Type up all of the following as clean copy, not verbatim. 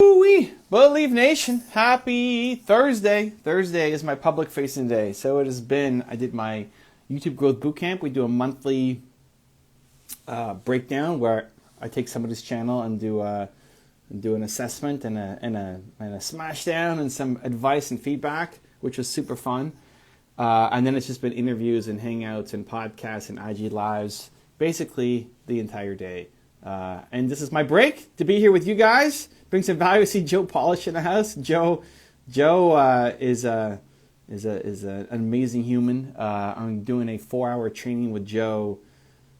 Woo-wee! Believe Nation, happy Thursday. Thursday is my public facing day. So it has been, I did my YouTube Growth Bootcamp. We do a monthly breakdown where I take somebody's channel and do an assessment and a smash down and some advice and feedback, which was super fun. And then it's just been interviews and hangouts and podcasts and IG lives, basically the entire day. And this is my break to be here with you guys. Bring some value. I see Joe Polish in the house. Joe is an amazing human. I'm doing a 4-hour training with Joe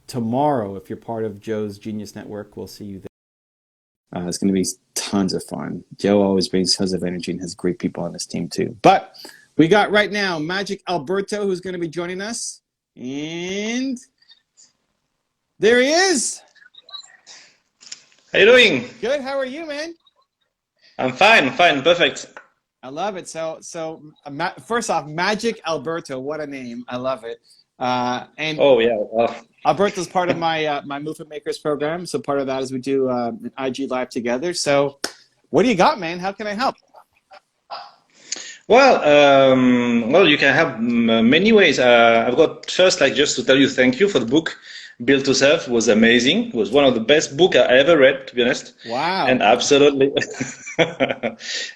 tomorrow. If you're part of Joe's Genius Network, we'll see you there. It's going to be tons of fun. Joe always brings tons of energy and has great people on his team too. But we got right now Magic Alberto, who's going to be joining us. And there he is. How you doing? Good. How are you, man? I'm fine, perfect. I love it. So first off, Magic Alberto, what a name! I love it. And oh yeah, well. Alberto's part of my my Movement Makers program. So part of that is we do an IG live together. So what do you got, man? How can I help? Well, you can help many ways. I've got first, just to tell you, thank you for the book. Built to Serve was amazing. It was one of the best books I ever read, to be honest. Wow. And absolutely,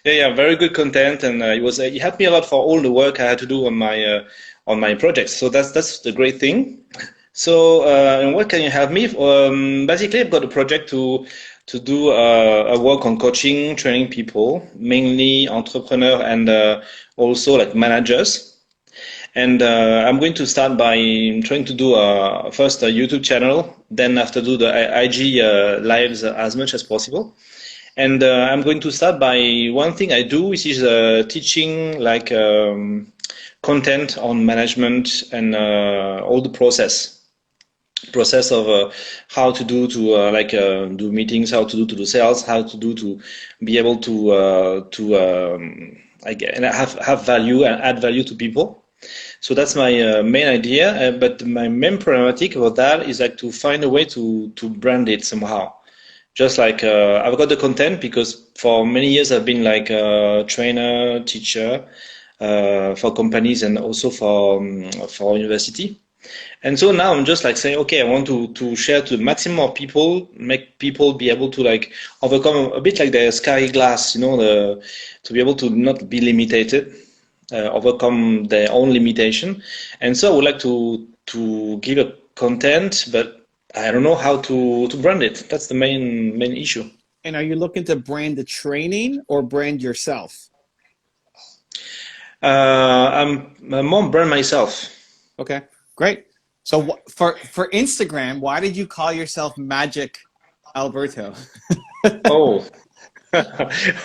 yeah, very good content, and it helped me a lot for all the work I had to do on my projects. So that's the great thing. So, and what can you help me? Basically, I've got a project to do a work on coaching, training people, mainly entrepreneur and also like managers. And I'm going to start by trying to do first a YouTube channel, then after do the IG lives as much as possible. And I'm going to start by one thing I do, which is teaching content on management and all the process of how to do do meetings, how to do sales, how to do to be able to have value and add value to people. So that's my main idea, but my main problematic about that is to find a way to brand it somehow. Just I've got the content because for many years I've been a trainer, teacher for companies and also for university. And so now I'm just saying, okay, I want to share to the maximum of people, make people be able to overcome a bit like the sky glass, to be able to not be limited. Overcome their own limitation, and so I would like to give a content, but I don't know how to brand it. That's the main issue. And are you looking to brand the training or brand yourself? I'm more brand myself. Okay, great. So for Instagram, why did you call yourself Magic Alberto? Oh.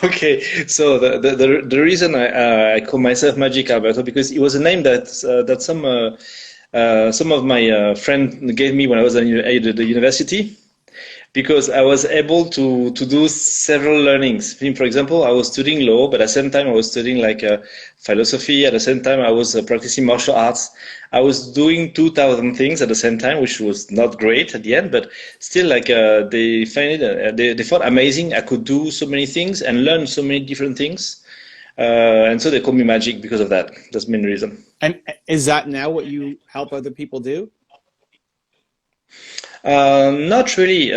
Okay, so the reason I call myself Magic Alberto because it was a name that some of my friends gave me when I was at the university, because I was able to do several learnings. For example, I was studying law, but at the same time I was studying philosophy. At the same time I was practicing martial arts. I was doing 2,000 things at the same time, which was not great at the end, but still they find it, they thought amazing. I could do so many things and learn so many different things. And so they call me Magic because of that. That's the main reason. And is that now what you help other people do? Not really.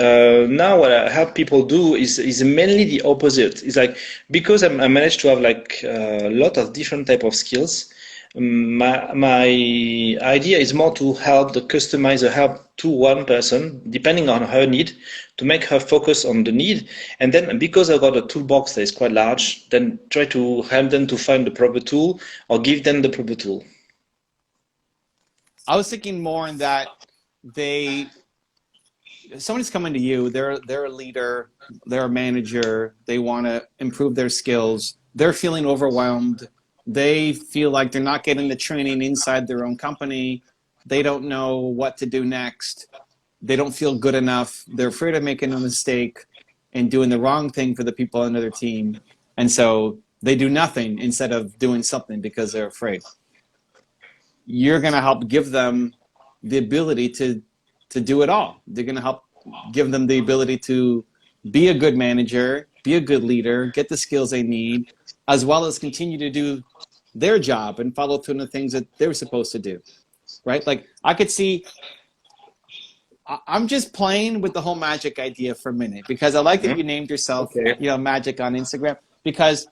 Now what I help people do is mainly the opposite. It's because I managed to have a lot of different type of skills. My idea is more to help the customizer help to one person depending on her need, to make her focus on the need, and then because I've got a toolbox that is quite large, then try to help them to find the proper tool or give them the proper tool. I was thinking more in that somebody's coming to you, they're a leader, they're a manager, they want to improve their skills, they're feeling overwhelmed, they feel like they're not getting the training inside their own company, they don't know what to do next, they don't feel good enough, they're afraid of making a mistake and doing the wrong thing for the people on their team, and so they do nothing instead of doing something because they're afraid. You're going to help give them the ability to do it all. They're going to help give them the ability to be a good manager, be a good leader, get the skills they need, as well as continue to do their job and follow through on the things that they're supposed to do, right? Like I could see, I'm just playing with the whole magic idea for a minute because I like that you named yourself, Okay. Magic on Instagram, because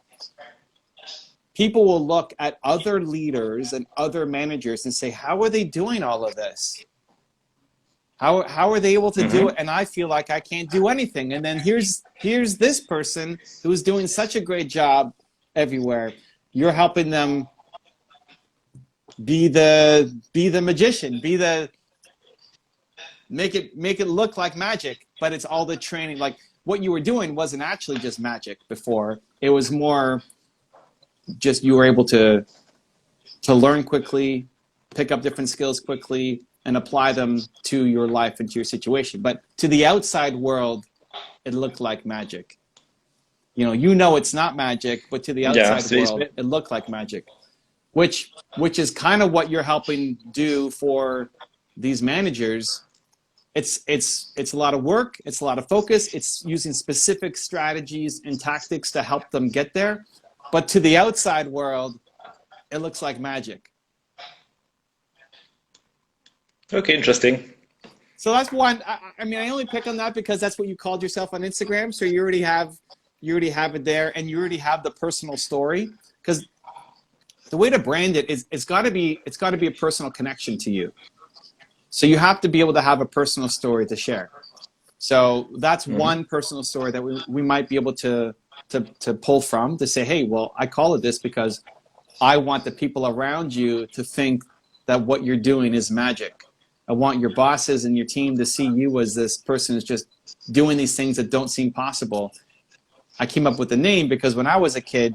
people will look at other leaders and other managers and say, how are they doing all of this? How are they able to do it? And I feel like I can't do anything. And then here's this person who's doing such a great job everywhere. You're helping them be the magician, make it look like magic, but it's all the training. Like what you were doing wasn't actually just magic before. It was more just you were able to learn quickly, pick up different skills quickly, and apply them to your life and to your situation. But to the outside world, it looked like magic. It's not magic, but to the outside world, it looked like magic, which is kind of what you're helping do for these managers. It's a lot of work. It's a lot of focus. It's using specific strategies and tactics to help them get there. But to the outside world, it looks like magic. Okay, interesting. So that's one. I mean, I only pick on that because that's what you called yourself on Instagram. So you already have it there, and you already have the personal story. Because the way to brand it is it's got to be a personal connection to you. So you have to be able to have a personal story to share. So that's one personal story that we might be able to pull from to say, hey, well, I call it this because I want the people around you to think that what you're doing is magic. I want your bosses and your team to see you as this person who's just doing these things that don't seem possible. I came up with the name because when I was a kid,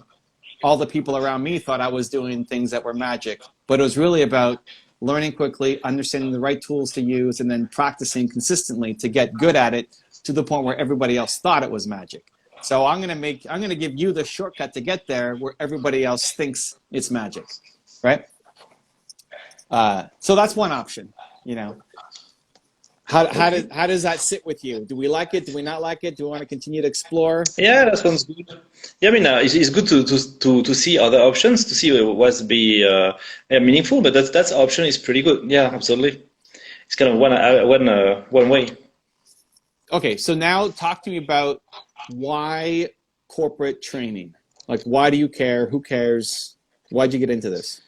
all the people around me thought I was doing things that were magic. But it was really about learning quickly, understanding the right tools to use, and then practicing consistently to get good at it to the point where everybody else thought it was magic. So I'm gonna give you the shortcut to get there where everybody else thinks it's magic, right? So that's one option. How does that sit with you? Do we like it? Do we not like it? Do we want to continue to explore? Yeah, that sounds good. Yeah, I mean, it's good to see other options, to see what's be meaningful. But that option is pretty good. Yeah, absolutely. It's kind of one way. Okay, so now talk to me about why corporate training. Like, why do you care? Who cares? Why'd you get into this?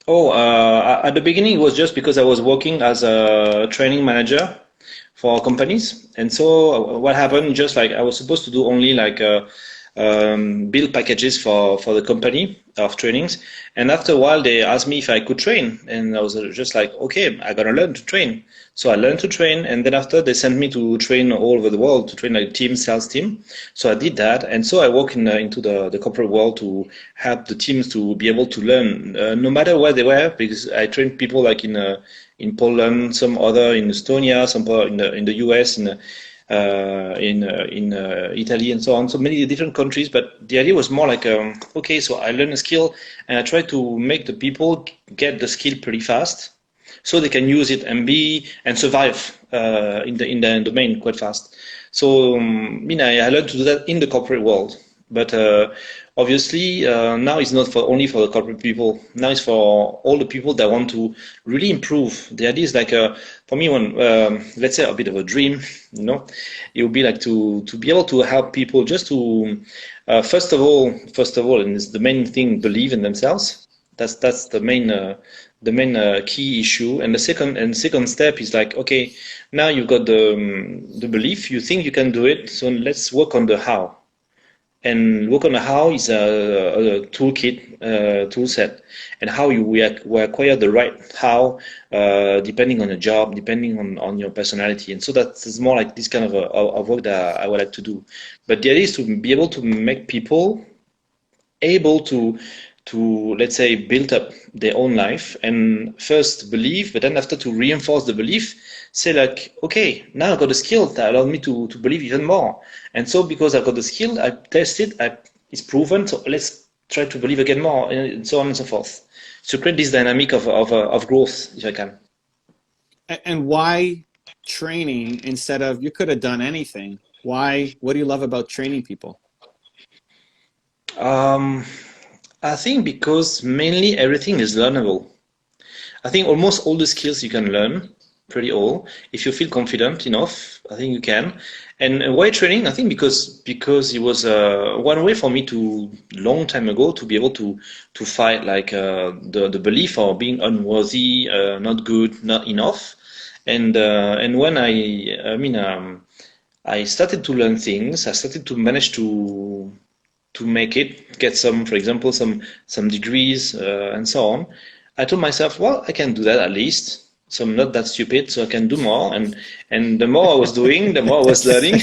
Oh, at the beginning, it was just because I was working as a training manager for companies. And so what happened, just like I was supposed to do only like build packages for the company of trainings. And after a while, they asked me if I could train. And I was just like, okay, I gotta learn to train. So I learned to train. And then after, they sent me to train all over the world, to train like sales team. So I did that. And so I work into the corporate world to help the teams to be able to learn, no matter where they were, because I trained people like in Poland, some other in Estonia, some in the US, in Italy, and so on. So many different countries. But the idea was more like, okay, so I learn a skill and I try to make the people get the skill pretty fast, so they can use it and survive in the domain quite fast. So I learned to do that in the corporate world. But obviously now it's not only for the corporate people. Now it's for all the people that want to really improve. The idea is like for me, when let's say a bit of a dream, it would be like to be able to help people just to first of all, and it's the main thing, believe in themselves. That's the main key issue. And the second step is like, okay, now you've got the belief, you think you can do it, so let's work on the how. And work on the how is a toolkit, tool set, and how we acquire the right how, depending on the job, depending on your personality. And so that's more like this kind of work that I would like to do. But the idea is to be able to make people able to let's say build up their own life and first believe, but then after to reinforce the belief, say like, okay, now I've got the skill that allows me to believe even more. And so because I've got the skill, I test it, it's proven, so let's try to believe again more, and so on and so forth. So create this dynamic of growth, if I can. And why training instead of, you could have done anything. Why? What do you love about training people? Um, I think because mainly everything is learnable. I think almost all the skills you can learn, pretty all. If you feel confident enough, I think you can. And why training? I think because it was one way for me to long time ago to be able to fight like the belief of being unworthy, not good, not enough. And when I started to learn things, I started to manage to make it, get some, for example, some degrees and so on. I told myself, well, I can do that at least. So I'm not that stupid, so I can do more. And the more I was doing, the more I was learning,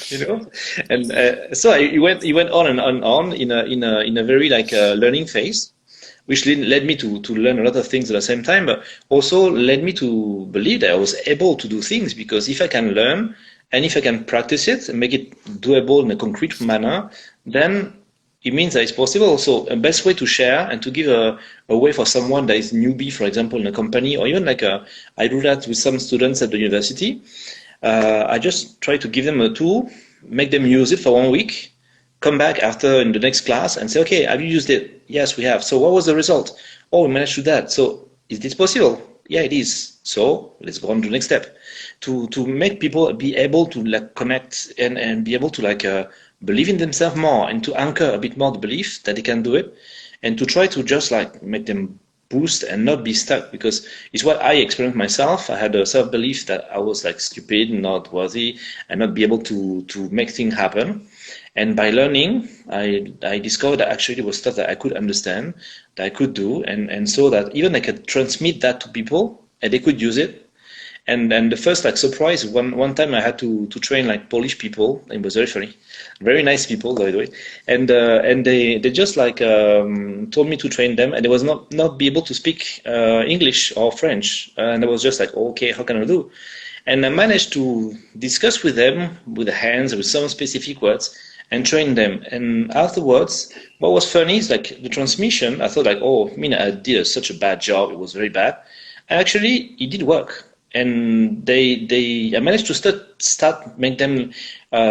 you know. And it went on and on in a very like learning phase, which led me to learn a lot of things at the same time, but also led me to believe that I was able to do things because if I can learn and if I can practice it and make it doable in a concrete manner, then it means that it's possible. So a best way to share and to give a way for someone that is newbie, for example, in a company, or even like I do that with some students at the university. I just try to give them a tool, make them use it for 1 week, come back after in the next class and say, okay, have you used it? Yes, we have. So what was the result? Oh, we managed to do that. So is this possible? Yeah, it is. So let's go on to the next step. To make people be able to like connect and be able to like believe in themselves more and to anchor a bit more the belief that they can do it and to try to just like make them boost and not be stuck because it's what I experienced myself. I had a self-belief that I was like stupid, not worthy, and not be able to make things happen. And by learning, I discovered that actually it was stuff that I could understand, that I could do, and so that even I could transmit that to people and they could use it. And the first like surprise one time I had to train like Polish people. It was very funny, very nice people by the way, and they just like told me to train them, and they was not be able to speak English or French, and I was just like, okay, how can I do? And I managed to discuss with them with the hands with some specific words and train them. And afterwards, what was funny is like the transmission. I thought like, oh, I mean, I did such a bad job. It was very bad. And actually, it did work. And I managed to start make them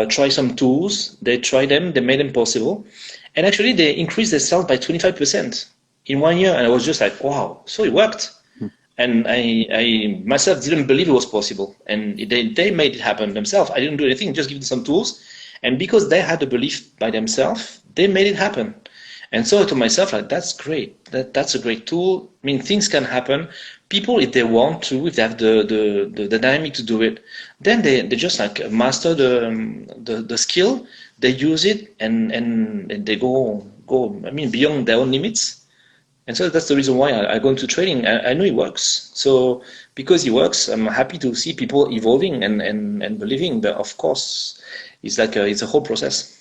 try some tools. They tried them. They made them possible. And actually, they increased their sales by 25% in 1 year. And I was just like, wow, so it worked. And I myself didn't believe it was possible. And they made it happen themselves. I didn't do anything, just give them some tools. And because they had the belief by themselves, they made it happen. And so I told myself, like, that's great. That's a great tool. I mean, things can happen. People, if they want to, if they have the dynamic to do it, then they just like master the skill. They use it and they go. I mean, beyond their own limits. And so that's the reason why I go into training. I know it works. So because it works, I'm happy to see people evolving and believing. But of course, it's a whole process.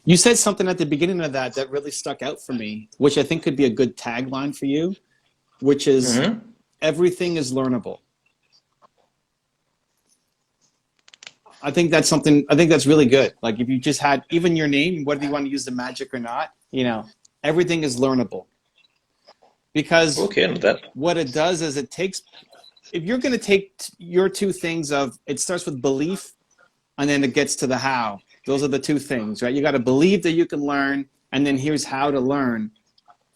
You said something at the beginning of that really stuck out for me, which I think could be a good tagline for you, which is everything is learnable. I think that's really good. Like if you just had even your name, whether you want to use the magic or not, everything is learnable. Because what it does is if you're going to take your two things of, it starts with belief and then it gets to the how. Those are the two things, right? You got to believe that you can learn, and then here's how to learn.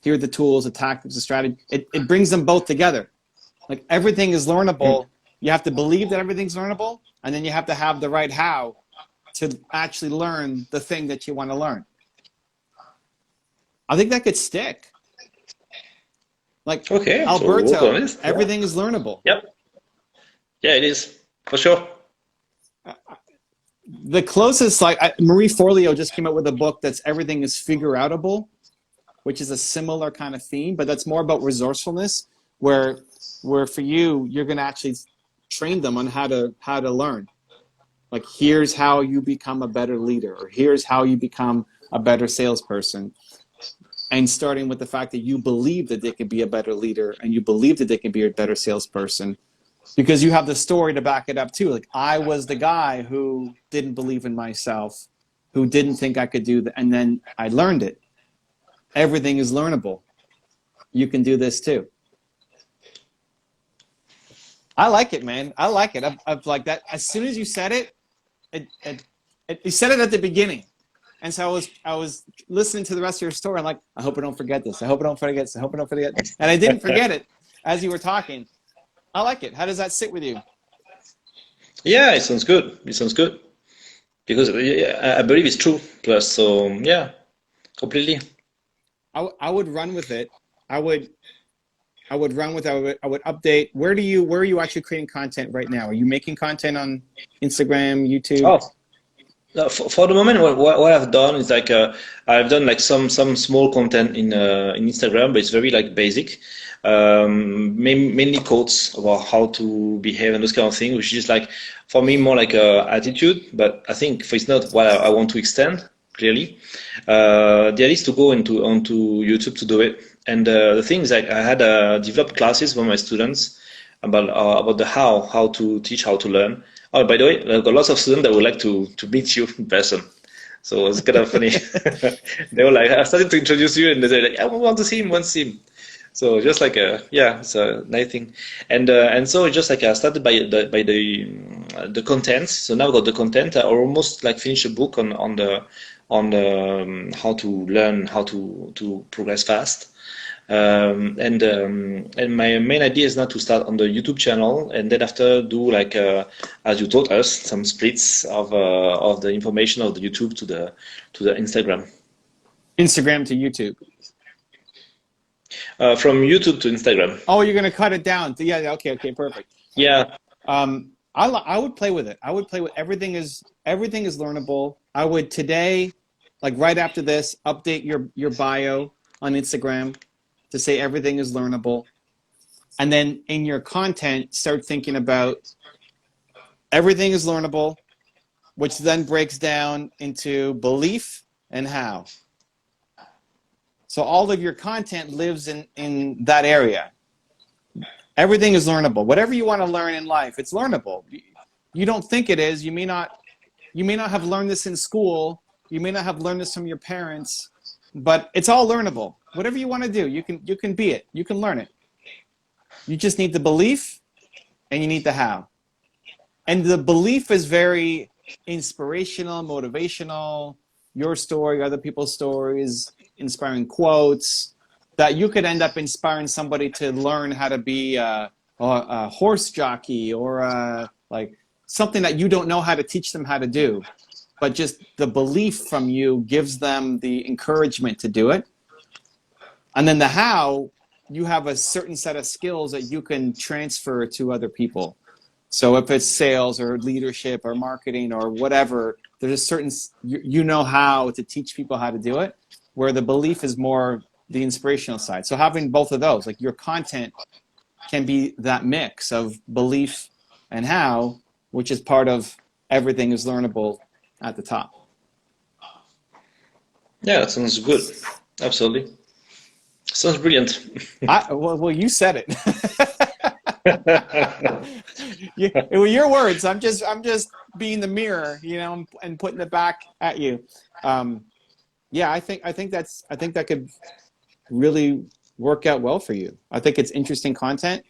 Here are the tools, the tactics, the strategy. It brings them both together. Like everything is learnable. You have to believe that everything's learnable, and then you have to have the right how to actually learn the thing that you want to learn. I think that could stick. Like Alberto, so everything is learnable. Yep. Yeah, it is for sure. The closest, like Marie Forleo just came out with a book that's everything is figure outable, which is a similar kind of theme, but that's more about resourcefulness, where for you're going to actually train them on how to learn. Like here's how you become a better leader, or here's how you become a better salesperson. And starting with the fact that you believe that they can be a better leader and you believe that they can be a better salesperson, because you have the story to back it up too. Like I was the guy who didn't believe in myself, who didn't think I could do that, and then I learned it. Everything is learnable. You can do this too. I like it, man. I like it. I've like that. As soon as you said it You said it at the beginning. And so I was listening to the rest of your story. I'm like, I hope I don't forget this. I hope I don't forget this. I hope I don't forget this. And I didn't forget it as you were talking. I like it. How does that sit with you? Yeah, it sounds good. It sounds good because I believe it's true. Plus, so yeah, completely. I would run with it. I would run with it. I would update. Where are you actually creating content right now? Are you making content on Instagram, YouTube? Oh, no, for the moment, what I've done is like I've done like some small content in Instagram, but it's very like basic, mainly quotes about how to behave and those kind of things, which is like for me more like a attitude. But I think it's not what I want to extend clearly. The idea is to go onto YouTube to do it. And the thing is, like, I had developed classes for my students about the how to teach, how to learn. Oh, by the way, I've got lots of students that would like to meet you in person. So it's kind of funny. They were like, I started to introduce you, and they're like, I want to see him, want to see him. So just like yeah, it's a nice thing, and so just like I started by the content. So now I've got the content. I almost like finished a book on how to learn how to progress fast. And my main idea is now to start on the YouTube channel, and then after do like as you taught us, some splits of the information of the YouTube to the Instagram. Instagram to YouTube. From YouTube to Instagram. Oh, you're gonna cut it down. Yeah. Okay. Perfect. Yeah. I would play with it. I would play with everything is learnable. I would today, like right after this, update your bio on Instagram to say everything is learnable. And then in your content, start thinking about everything is learnable, which then breaks down into belief and how. So all of your content lives in that area. Everything is learnable. Whatever you want to learn in life, it's learnable. You don't think it is. You may not have learned this in school. You may not have learned this from your parents, but it's all learnable. Whatever you want to do, you can be it. You can learn it. You just need the belief and you need the how. And the belief is very inspirational, motivational, your story, other people's stories, inspiring quotes, that you could end up inspiring somebody to learn how to be a horse jockey or like something that you don't know how to teach them how to do. But just the belief from you gives them the encouragement to do it. And then the how, you have a certain set of skills that you can transfer to other people. So if it's sales or leadership or marketing or whatever, there's a certain, you know how to teach people how to do it, where the belief is more the inspirational side. So having both of those, like your content can be that mix of belief and how, which is part of everything is learnable at the top. Yeah, that sounds good. Absolutely. Sounds brilliant. Well, you said it. It were your words. I'm just being the mirror, and putting it back at you. Yeah, I think that could really work out well for you. I think it's interesting content,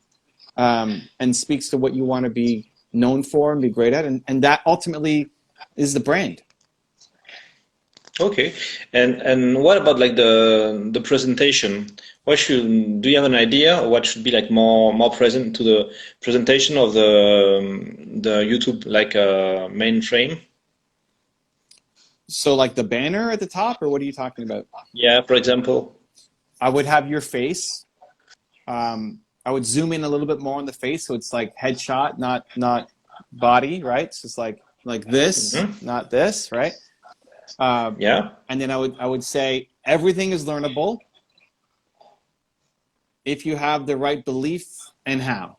and speaks to what you want to be known for and be great at, and that ultimately is the brand. Okay, and what about like the presentation? Do you have an idea what should be like more present to the presentation of the YouTube like main frame? So like the banner at the top, or what are you talking about? Yeah, for example. I would have your face. I would zoom in a little bit more on the face, so it's like headshot, not body, right? So it's like this, not this, right? Yeah. And then I would say everything is learnable if you have the right belief and how.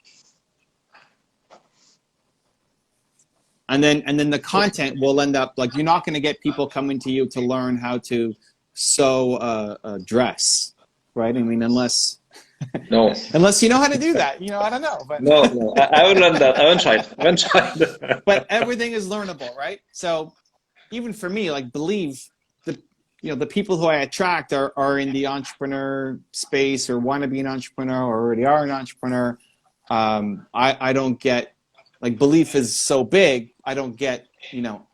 And then the content will end up like, you're not going to get people coming to you to learn how to sew a dress, right? I mean, unless you know how to do that, I don't know. But No, I haven't learned that. I haven't tried. But everything is learnable, right? So even for me, like believe the people who I attract are in the entrepreneur space or want to be an entrepreneur or already are an entrepreneur. I don't get, like, belief is so big, I don't get,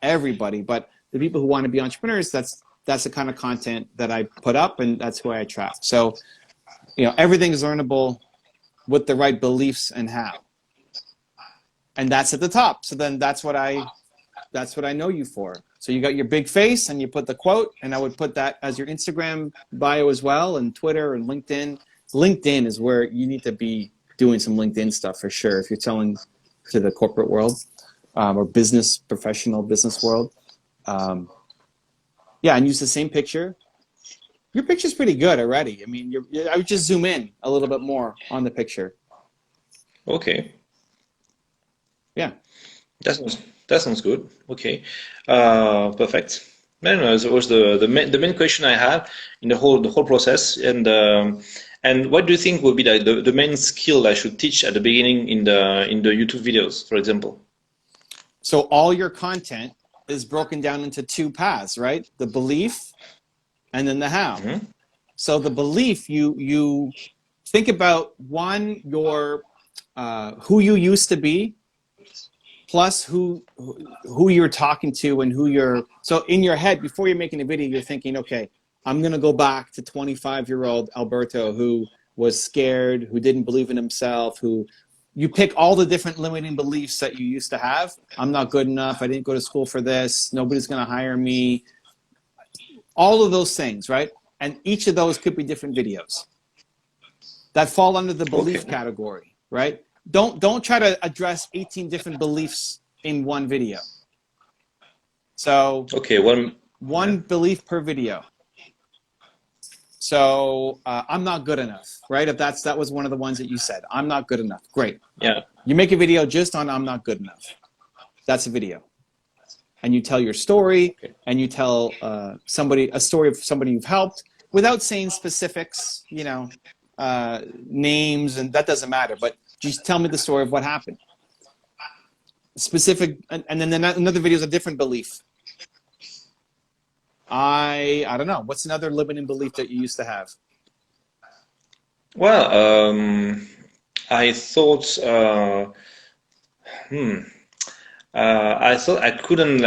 everybody, but the people who want to be entrepreneurs, that's the kind of content that I put up, and that's who I attract. So, everything is learnable with the right beliefs and how. And that's at the top. So then that's what I know you for. So you got your big face and you put the quote, and I would put that as your Instagram bio as well, and Twitter and LinkedIn. LinkedIn is where you need to be doing some LinkedIn stuff for sure if you're selling to the corporate world or professional business world. Yeah, and use the same picture. Your picture's pretty good already. I mean, I would just zoom in a little bit more on the picture. Okay. Yeah. That sounds good. Okay. Perfect. No, that was the main question I had in the whole process. And what do you think would be the main skill I should teach at the beginning in the YouTube videos, for example? So all your content is broken down into two paths, right? The belief and then the how. Mm-hmm. So the belief, you think about your who you used to be, plus who you're talking to and so in your head, before you're making a video, you're thinking, okay, I'm going to go back to 25-year-old Alberto who was scared, who didn't believe in himself, you pick all the different limiting beliefs that you used to have. I'm not good enough. I didn't go to school for this. Nobody's going to hire me. All of those things, right? And each of those could be different videos that fall under the belief category, right? Don't try to address 18 different beliefs in one video. So one belief per video. So I'm not good enough, right? If that was one of the ones that you said, I'm not good enough. Great. Yeah. You make a video just on I'm not good enough. That's a video. And you tell your story, and you tell a story of somebody you've helped without saying specifics, names, and that doesn't matter. But just tell me the story of what happened. Specific, and then another video is a different belief. I don't know. What's another limiting belief that you used to have? Well, I thought I thought I couldn't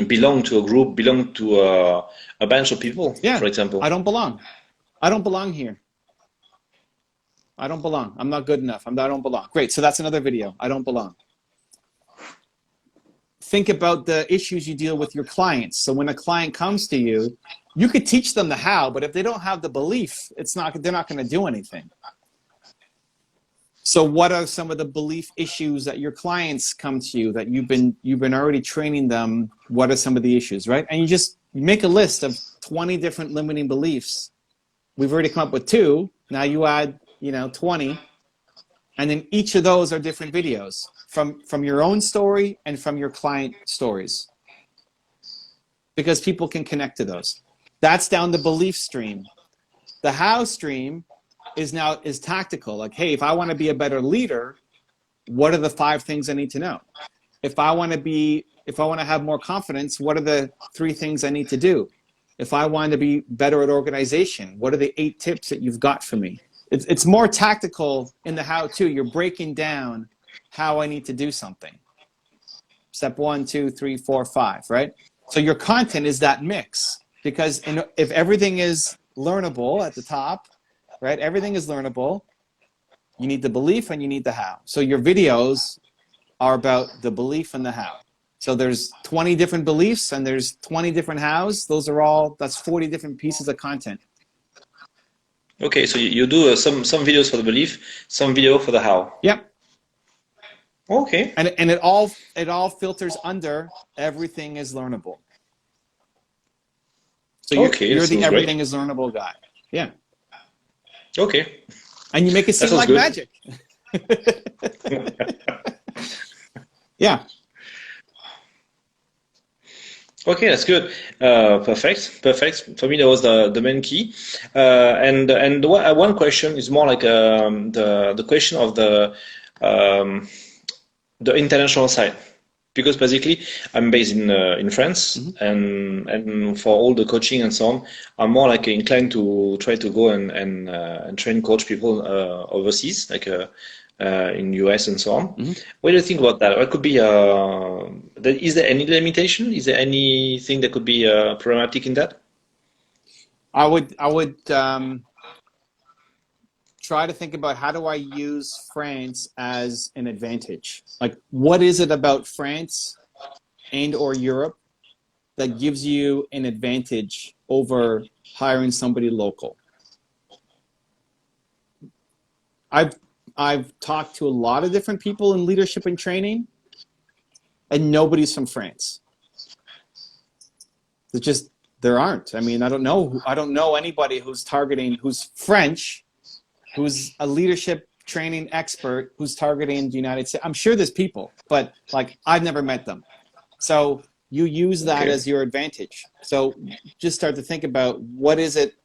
belong to a group, belong to a bunch of people. Yeah, for example. I don't belong. I don't belong here. I don't belong. I'm not good enough. I don't belong. Great. So that's another video. I don't belong. Think about the issues you deal with your clients. So when a client comes to you, you could teach them the how, but if they don't have the belief, they're not going to do anything. So what are some of the belief issues that your clients come to you that you've been already training them? What are some of the issues, right? And you make a list of 20 different limiting beliefs. We've already come up with 2. Now you add 20, and then each of those are different videos from your own story and from your client stories, because people can connect to those. That's down the belief stream. The how stream is tactical. Like, hey, if I want to be a better leader, what are the 5 things I need to know? If I want to have more confidence, what are the 3 things I need to do? If I want to be better at organization, what are the 8 tips that you've got for me? It's more tactical in the how-to. You're breaking down how I need to do something. Step 1, 2, 3, 4, 5, right? So your content is that mix, because if everything is learnable at the top, right? Everything is learnable. You need the belief and you need the how. So your videos are about the belief and the how. So there's 20 different beliefs and there's 20 different hows. That's 40 different pieces of content. Okay, so you do some videos for the belief, some video for the how. Yep. Okay. And it all filters under everything is learnable. So you're the everything is learnable guy. Yeah. Okay. And you make it seem like good. Magic. Yeah. Okay, that's good. Perfect. For me, that was the main key. And one question is more like the question of the international side, because basically I'm based in France, mm-hmm. and for all the coaching and so on, I'm more like inclined to try to go and train coach people overseas, like in US and so on. Hmm. What do you think about that? What could be is there any limitation? Is there anything that could be problematic in that? I would try to think about how do I use France as an advantage? Like, what is it about France and or Europe that gives you an advantage over hiring somebody local? I've I've talked to a lot of different people in leadership and training, and nobody's from France. There's just there aren't. I mean, I don't know anybody who's French, who's a leadership training expert who's targeting the United States. I'm sure there's people, but like I've never met them. So you use that Okay. as your advantage. So just start to think about what is it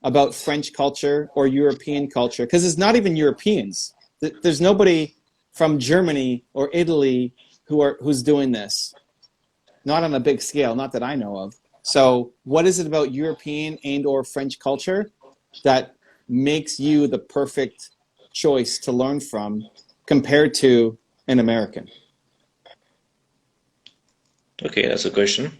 about French culture or European culture, because it's not even Europeans. There's nobody from Germany or Italy who's doing this, not on a big scale, not that I know of. So what is it about European and or French culture that makes you the perfect choice to learn from compared to an American? Okay, that's a question.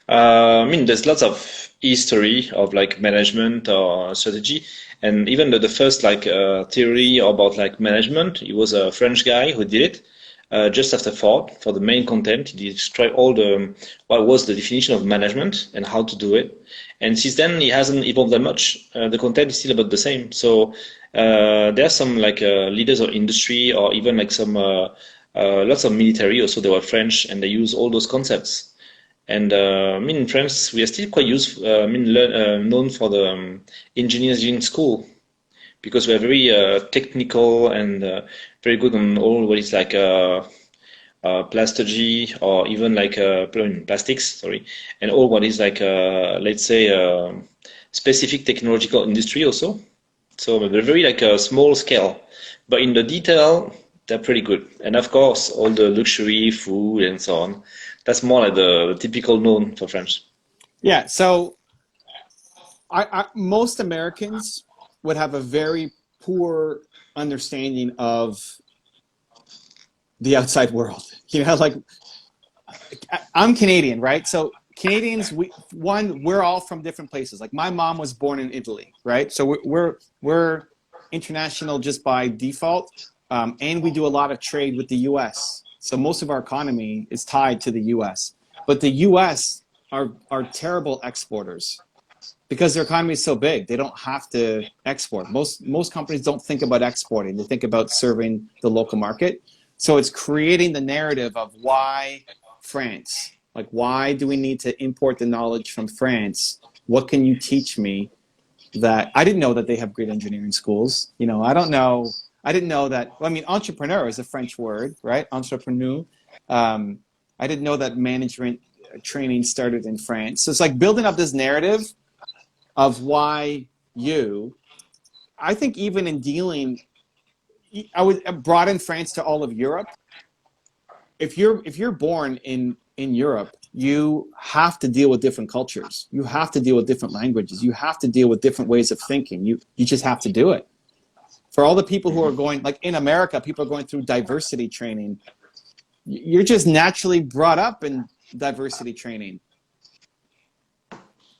I mean, there's lots of history of like management or strategy, and even the first like theory about like management, it was a French guy who did it just after Ford for the main content. He described all the what was the definition of management and how to do it. And since then, it hasn't evolved that much. The content is still about the same. So there are some like leaders of industry or even like some lots of military also they were French and they use all those concepts. And I mean, in France, we are still quite known for the engineering school because we are very technical and very good on all what is like plasturgy or even like plastics, sorry, and all what is like let's say specific technological industry also. So they're very like a small scale, but in the detail, they're pretty good. And of course, all the luxury food and so on. That's more like the typical known for French. Yeah, so most Americans would have a very poor understanding of the outside world. You know, like I'm Canadian, right? So Canadians, we're all from different places. Like my mom was born in Italy, right? So we're international just by default, and we do a lot of trade with the U.S. So most of our economy is tied to the U.S. But the U.S. are terrible exporters because their economy is so big. They don't have to export. Most companies don't think about exporting. They think about serving the local market. So it's creating the narrative of why France? Like, why do we need to import the knowledge from France? What can you teach me that I didn't know that they have great engineering schools? You know, I don't know. I didn't know that. I mean, entrepreneur is a French word, right? Entrepreneur. I didn't know that management training started in France. So it's like building up this narrative of why you. I think even in dealing, I would broaden France to all of Europe. If you're born in Europe, you have to deal with different cultures. You have to deal with different languages. You have to deal with different ways of thinking. You just have to do it. For all the people who are going, like in America, people are going through diversity training. You're just naturally brought up in diversity training.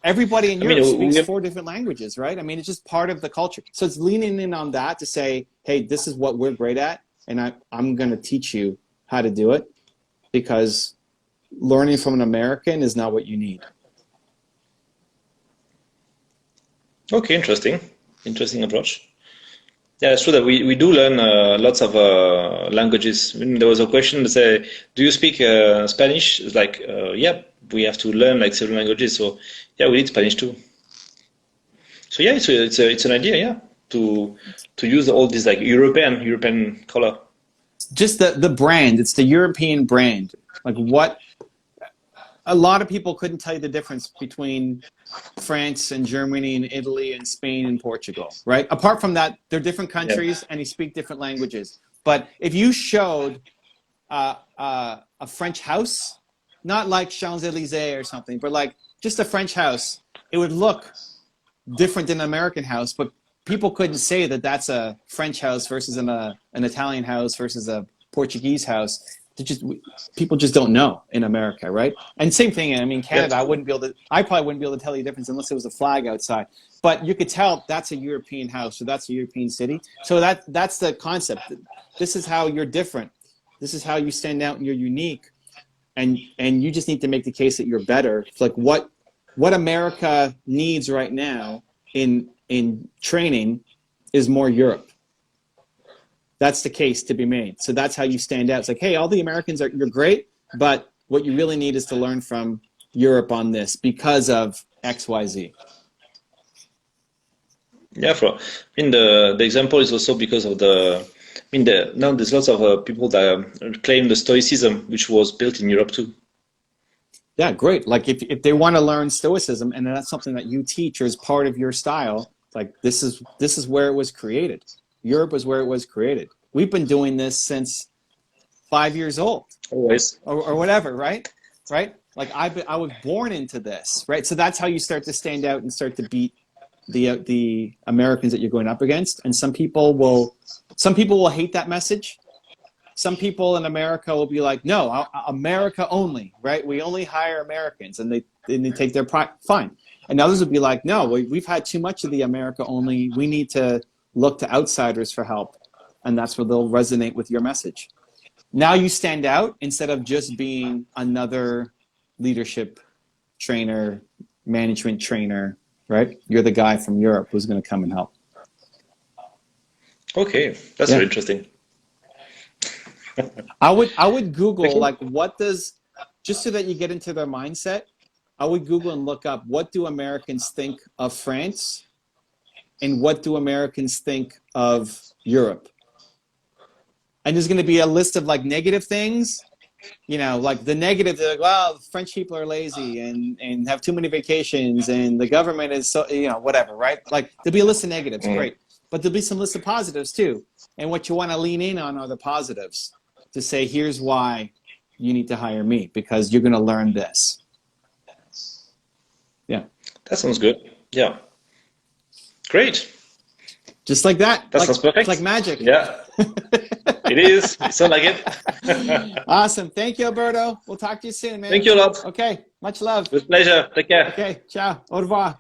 Everybody in I mean, Europe speaks we, 4 different languages, right? I mean, it's just part of the culture. So it's leaning in on that to say, hey, this is what we're great at, and I'm going to teach you how to do it, because learning from an American is not what you need. okay, interesting approach. Yeah, it's true that we do learn lots of languages. I mean, there was a question that said, "Do you speak Spanish?" It's like, yeah, we have to learn like several languages. So yeah, we need Spanish too. So yeah, it's an idea, yeah, to use all this like European color. Just the brand, it's the European brand. Like what a lot of people couldn't tell you the difference between France and Germany and Italy and Spain and Portugal, right? Apart from that, they're different Yeah. countries and they speak different languages. But if you showed a French house, not like Champs-Élysées or something, but like just a French house, it would look different than an American house, but people couldn't say that that's a French house versus an Italian house versus a Portuguese house. People just don't know in America, right? And same thing. I mean, Canada, I probably wouldn't be able to tell you the difference unless there was a flag outside. But you could tell that's a European house, or that's a European city. So that's the concept. This is how you're different. This is how you stand out and you're unique. And you just need to make the case that you're better. It's like what America needs right now in training is more Europe. That's the case to be made. So that's how you stand out. It's like, hey, all the Americans you're great, but what you really need is to learn from Europe on this because of X, Y, Z. Yeah, I mean the example is also because of now there's lots of people that claim the Stoicism, which was built in Europe too. Yeah, great. Like if they want to learn Stoicism, and that's something that you teach or is part of your style, like this is where it was created. Europe is where it was created. We've been doing this since 5 years old, always, or whatever, right? Right? Like I was born into this, right? So that's how you start to stand out and start to beat the Americans that you're going up against. And some people will hate that message. Some people in America will be like, no, America only, right? We only hire Americans, and they take their pride. Fine. And others will be like, no, we've had too much of the America only. We need to look to outsiders for help. And that's where they'll resonate with your message. Now you stand out instead of just being another leadership trainer, management trainer, right? You're the guy from Europe who's going to come and help. Okay, that's very interesting. I would Google, like, just so that you get into their mindset, I would Google and look up, what do Americans think of France? And what do Americans think of Europe? And there's going to be a list of like negative things, like the negative, they're like, well, French people are lazy and have too many vacations and the government is so, whatever, right? Like there'll be a list of negatives, great. But there'll be some list of positives too. And what you want to lean in on are the positives to say, here's why you need to hire me, because you're going to learn this. Yeah. That sounds good. Yeah. Great. Just like that. That sounds perfect. It's like magic. Yeah. It is. It sounds like it. Awesome. Thank you, Alberto. We'll talk to you soon, man. Thank you a lot. Okay. Much love. With pleasure. Take care. Okay. Ciao. Au revoir.